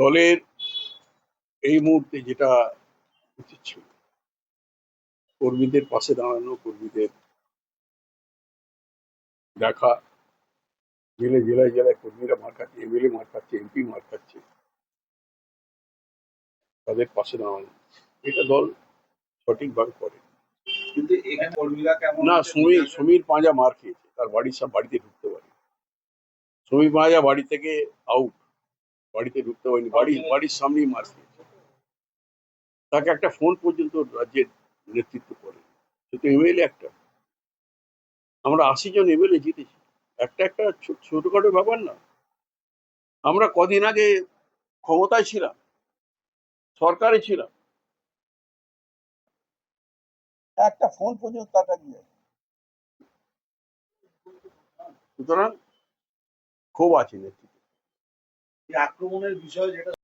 দলের এই মুহূর্তে যেটা উচিত ছিল, কর্মীদের পাশে দাঁড়ানো, কর্মীদের দেখা, জেলায় জেলায় জেলায় কর্মীরা মার খাচ্ছে, এমএলএ মার খাচ্ছে, এমপি মার খাচ্ছে, তাদের পাশে দাঁড়ানো, এটা দল সঠিকভাবে করে। কিন্তু এখানে কর্মীরা কেমন না, সমীর পাঁজা মার খেয়েছে, তার বাড়িতে ঢুকতে পারে। সমীর পাঁজা বাড়ি থেকে আউট, বাড়িতে ঢুকতে পারেনি, বাড়ির সামনেই মার খেয়েছে। তাকে একটা ফোন পর্যন্ত রাজ্যের নেতৃত্ব করে, সে তো এমএলএ একটা। আমরা 80 জন এমএলএ জিতেছি, একটা ছোটখাটো ব্যাপার না। আমরা কদিন আগে ক্ষমতায় ছিলাম, সরকারে ছিলাম, একটা ফোন পর্যন্ত টাকা দিয়ে। সুতরাং ক্ষোভ আছে নেতৃত্বে। আক্রমণের বিষয় যেটা